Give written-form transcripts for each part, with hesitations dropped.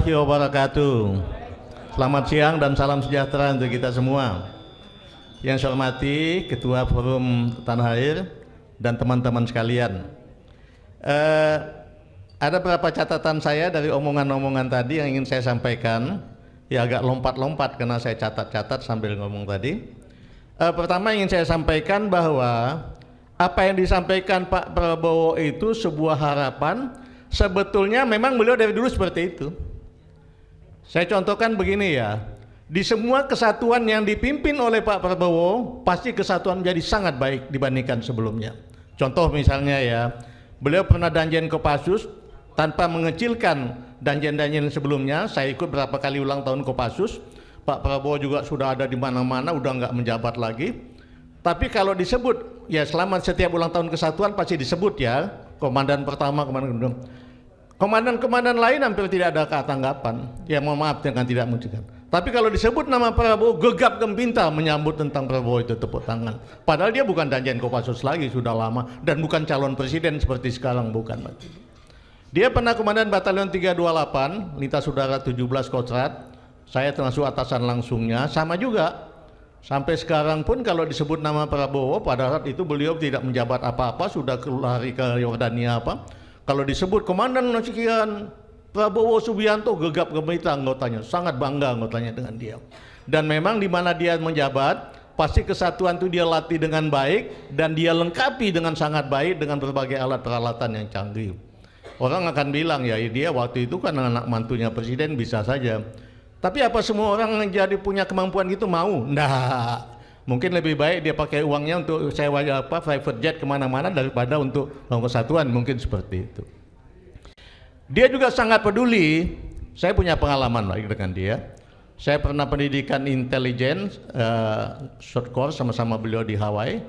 warahmatullahi wabarakatuh. Selamat siang dan salam sejahtera untuk kita semua. Yang saya hormati Ketua Forum Tanah Air dan teman-teman sekalian. Ada beberapa catatan saya dari omongan-omongan tadi yang ingin saya sampaikan. Ya agak lompat-lompat karena saya catat-catat sambil ngomong tadi. Pertama ingin saya sampaikan bahwa apa yang disampaikan Pak Prabowo itu sebuah harapan. Sebetulnya memang beliau dari dulu seperti itu. Saya contohkan begini ya, di semua kesatuan yang dipimpin oleh Pak Prabowo, pasti kesatuan menjadi sangat baik dibandingkan sebelumnya. Contoh misalnya ya, beliau pernah danjen Kopassus tanpa mengecilkan danjen-danjen sebelumnya. Saya ikut berapa kali ulang tahun Kopassus, Pak Prabowo juga sudah ada di mana-mana, udah nggak menjabat lagi. Tapi kalau disebut, ya selama setiap ulang tahun kesatuan pasti disebut ya, komandan pertama, komandan kedua. Komandan-komandan lain hampir tidak ada tanggapan. Ya mohon maaf dengan tidak mengucapkan. Tapi kalau disebut nama Prabowo, gegap gempita menyambut tentang Prabowo itu tepuk tangan. Padahal dia bukan danjen Kopassus lagi, sudah lama. Dan bukan calon presiden seperti sekarang, bukan. Dia pernah komandan Batalion 328, lintas udara 17 Kostrad. Saya termasuk atasan langsungnya, sama juga. Sampai sekarang pun kalau disebut nama Prabowo, pada saat itu beliau tidak menjabat apa-apa, sudah lari ke Yordania apa. Kalau disebut komandan sekian Prabowo Subianto, gegap gempita anggotanya, sangat bangga anggotanya dengan dia. Dan memang di mana dia menjabat, pasti kesatuan itu dia latih dengan baik dan dia lengkapi dengan sangat baik dengan berbagai alat peralatan yang canggih. Orang akan bilang ya dia waktu itu kan anak mantunya presiden bisa saja. Tapi apa semua orang yang jadi punya kemampuan gitu mau? Nah, mungkin lebih baik dia pakai uangnya untuk sewa private jet kemana-mana daripada untuk kesatuan, mungkin seperti itu. Dia juga sangat peduli. Saya punya pengalaman lagi dengan dia. Saya pernah pendidikan intelijen short course sama-sama beliau di Hawaii.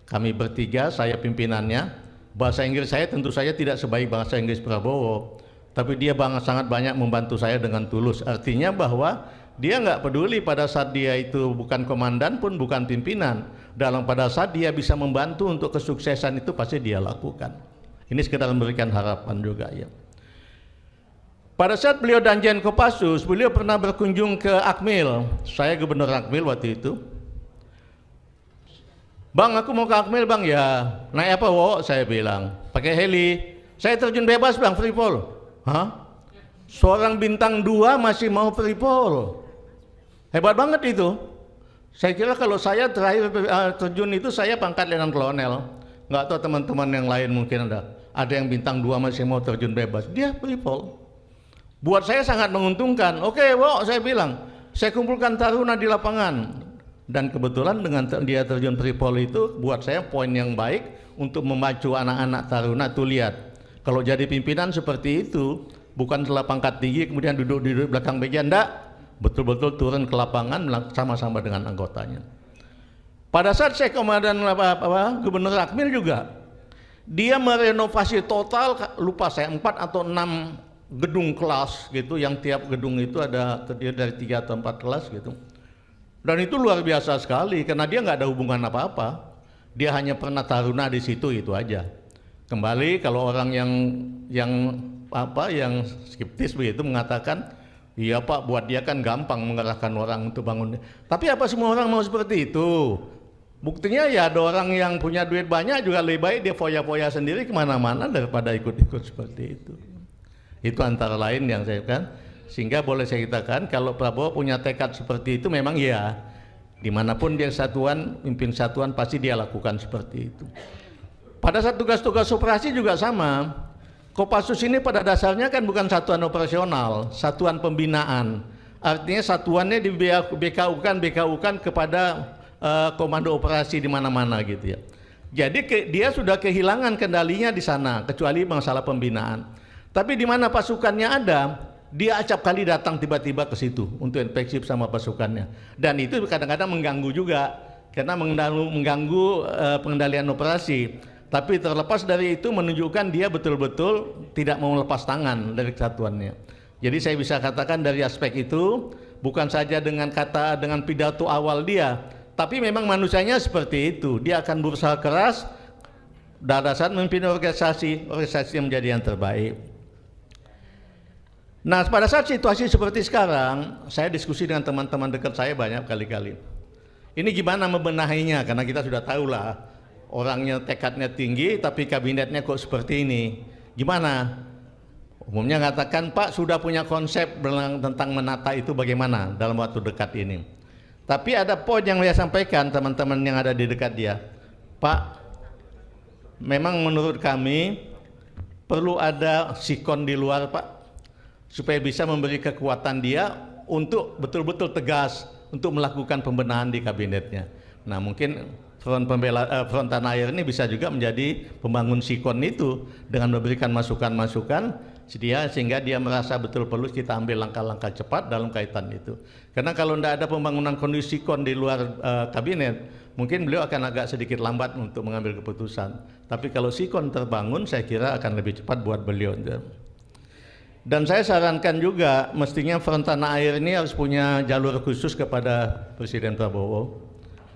Kami bertiga, saya pimpinannya. Bahasa Inggris saya tentu saja tidak sebaik bahasa Inggris Prabowo, tapi dia sangat banyak membantu saya dengan tulus. Artinya bahwa dia nggak peduli pada saat dia itu bukan komandan pun bukan pimpinan. Pada saat dia bisa membantu untuk kesuksesan itu pasti dia lakukan. Ini sekedar memberikan harapan juga ya. Pada saat beliau danjen Kopassus, beliau pernah berkunjung ke Akmil. Saya gubernur Akmil waktu itu. Bang, aku mau ke Akmil bang. Ya, naik apa wo? Saya bilang, pakai heli. Saya terjun bebas bang, free fall. Hah? Seorang bintang 2 masih mau free fall. Hebat banget itu. Saya kira kalau saya terakhir terjun itu saya pangkat letnan kolonel. Nggak tahu teman-teman yang lain mungkin ada yang bintang 2 masih mau terjun bebas. Dia free fall. Buat saya sangat menguntungkan. Oke, wo, saya bilang, saya kumpulkan taruna di lapangan. Dan kebetulan dengan dia terjun free fall itu buat saya poin yang baik untuk memacu anak-anak taruna. Tuh lihat, kalau jadi pimpinan seperti itu, bukan setelah pangkat tinggi kemudian duduk di belakang meja, enggak. Betul-betul turun ke lapangan sama-sama dengan anggotanya. Pada saat saya komandan gubernur Akmil juga, dia merenovasi total, lupa saya 4 atau 6 gedung kelas gitu, yang tiap gedung itu ada terdiri dari 3 atau 4 kelas gitu. Dan itu luar biasa sekali karena dia nggak ada hubungan apa-apa. Dia hanya pernah taruna di situ, itu aja. Kembali kalau orang yang skeptis begitu mengatakan, iya Pak, buat dia kan gampang mengerahkan orang untuk bangun. Tapi apa semua orang mau seperti itu? Buktinya ya ada orang yang punya duit banyak juga lebih baik dia foya-foya sendiri kemana-mana daripada ikut-ikut seperti itu. Itu antara lain yang saya katakan. Sehingga boleh saya katakan kalau Prabowo punya tekad seperti itu memang ya, dimanapun dia satuan, pimpin satuan pasti dia lakukan seperti itu. Pada saat tugas-tugas operasi juga sama. Kopassus ini pada dasarnya kan bukan satuan operasional, satuan pembinaan. Artinya satuannya di BKU-kan kepada komando operasi di mana-mana gitu ya. Jadi dia sudah kehilangan kendalinya di sana, kecuali masalah pembinaan. Tapi di mana pasukannya ada, dia acap kali datang tiba-tiba ke situ untuk inspeksi sama pasukannya. Dan itu kadang-kadang mengganggu juga, karena mengganggu pengendalian operasi. Tapi terlepas dari itu menunjukkan dia betul-betul tidak mau lepas tangan dari kesatuannya. Jadi saya bisa katakan dari aspek itu, bukan saja dengan pidato awal dia, tapi memang manusianya seperti itu. Dia akan berusaha keras, pada saat memimpin organisasi yang menjadi yang terbaik. Nah, pada saat situasi seperti sekarang, saya diskusi dengan teman-teman dekat saya banyak kali-kali. Ini gimana membenahinya? Karena kita sudah tahu lah, orangnya tekadnya tinggi, tapi kabinetnya kok seperti ini. Gimana? Umumnya mengatakan, Pak sudah punya konsep tentang menata itu bagaimana dalam waktu dekat ini. Tapi ada poin yang saya sampaikan teman-teman yang ada di dekat dia. Pak, memang menurut kami perlu ada sikon di luar, Pak, supaya bisa memberi kekuatan dia untuk betul-betul tegas untuk melakukan pembenahan di kabinetnya. Nah, mungkin front tanah air ini bisa juga menjadi pembangun sikon itu dengan memberikan masukan-masukan sehingga dia merasa betul perlu kita ambil langkah-langkah cepat dalam kaitan itu. Karena kalau tidak ada pembangunan kondisi sikon di luar kabinet, mungkin beliau akan agak sedikit lambat untuk mengambil keputusan. Tapi kalau sikon terbangun, saya kira akan lebih cepat buat beliau. Dan saya sarankan juga mestinya front tanah air ini harus punya jalur khusus kepada Presiden Prabowo.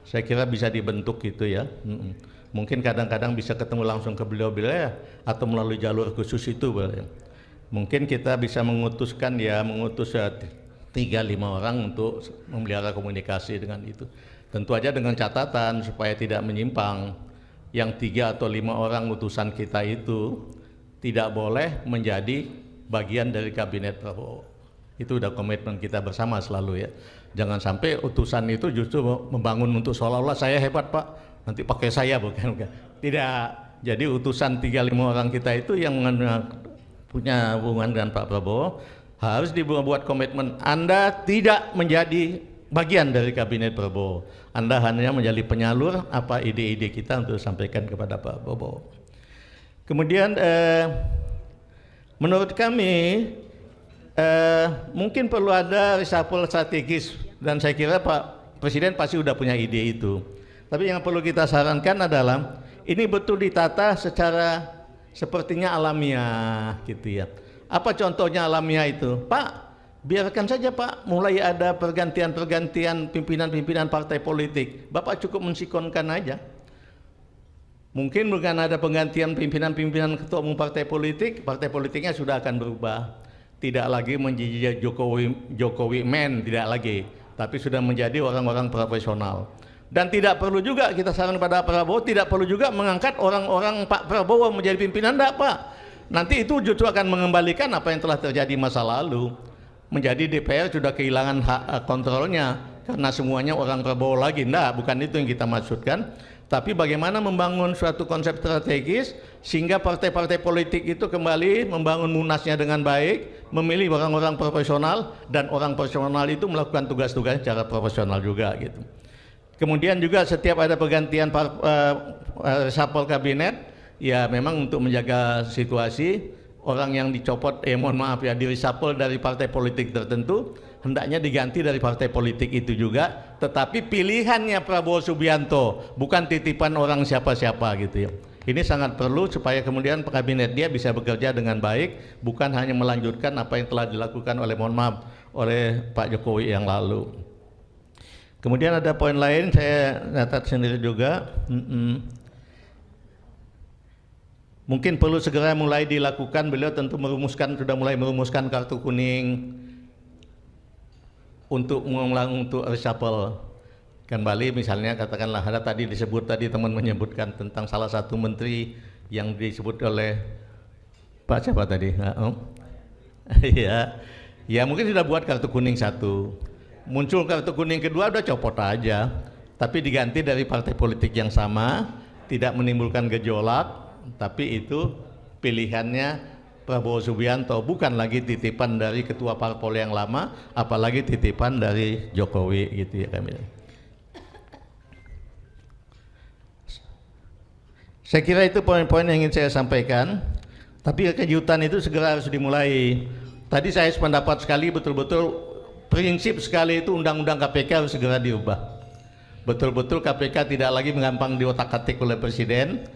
Saya kira bisa dibentuk gitu ya. Mungkin kadang-kadang bisa ketemu langsung ke beliau-beliau ya, atau melalui jalur khusus itu. Mungkin kita bisa mengutus 3-5 orang untuk memelihara komunikasi dengan itu. Tentu aja dengan catatan supaya tidak menyimpang. Yang 3 atau 5 orang utusan kita itu tidak boleh menjadi bagian dari kabinet Prabowo. Itu udah komitmen kita bersama selalu ya. Jangan sampai utusan itu justru membangun untuk seolah-olah saya hebat Pak, nanti pakai saya, bukan. Tidak. Jadi utusan 3-5 orang kita itu yang punya hubungan dengan Pak Prabowo harus dibuat komitmen Anda tidak menjadi bagian dari kabinet Prabowo. Anda hanya menjadi penyalur apa ide-ide kita untuk sampaikan kepada Pak Prabowo. Kemudian menurut kami mungkin perlu ada reshuffle strategis, dan saya kira Pak Presiden pasti sudah punya ide itu. Tapi yang perlu kita sarankan adalah ini betul ditata secara sepertinya alamiah gitu ya. Apa contohnya alamiah itu? Pak, biarkan saja Pak mulai ada pergantian pimpinan-pimpinan partai politik. Bapak cukup mensikonkan aja. Mungkin bukan ada penggantian pimpinan ketua umum partai politiknya sudah akan berubah. Tidak lagi menjadi Jokowi men, tidak lagi. Tapi sudah menjadi orang-orang profesional. Dan tidak perlu juga kita saran pada Prabowo, tidak perlu juga mengangkat orang-orang Pak Prabowo menjadi pimpinan, enggak Pak. Nanti itu justru akan mengembalikan apa yang telah terjadi masa lalu. Menjadi DPR sudah kehilangan hak kontrolnya karena semuanya orang Prabowo lagi. Enggak, bukan itu yang kita maksudkan. Tapi bagaimana membangun suatu konsep strategis sehingga partai-partai politik itu kembali membangun munasnya dengan baik, memilih orang-orang profesional, dan orang profesional itu melakukan tugas-tugasnya secara profesional juga gitu. Kemudian juga setiap ada pergantian reshuffle kabinet, ya memang untuk menjaga situasi, orang yang dicopot, mohon maaf ya, di reshuffle dari partai politik tertentu, hendaknya diganti dari partai politik itu juga, tetapi pilihannya Prabowo Subianto, bukan titipan orang siapa-siapa gitu ya. Ini sangat perlu supaya kemudian kabinet dia bisa bekerja dengan baik, bukan hanya melanjutkan apa yang telah dilakukan oleh, mohon maaf, oleh Pak Jokowi yang lalu. Kemudian ada poin lain saya catat sendiri juga. Mungkin perlu segera mulai dilakukan, beliau tentu sudah mulai merumuskan kartu kuning untuk reshuffle kembali. Misalnya katakanlah ada tadi disebut, tadi teman menyebutkan tentang salah satu menteri yang disebut oleh Pak siapa tadi? Ya mungkin sudah buat kartu kuning satu. Muncul kartu kuning kedua udah copot aja, tapi diganti dari partai politik yang sama, tidak menimbulkan gejolak, tapi itu pilihannya Prabowo Subianto, bukan lagi titipan dari ketua parpol yang lama, apalagi titipan dari Jokowi gitu ya kami. Saya kira itu poin-poin yang ingin saya sampaikan, tapi kejutan itu segera harus dimulai. Tadi saya sependapat sekali, betul-betul prinsip sekali itu undang-undang KPK harus segera diubah. Betul-betul KPK tidak lagi gampang diotak-atik oleh Presiden,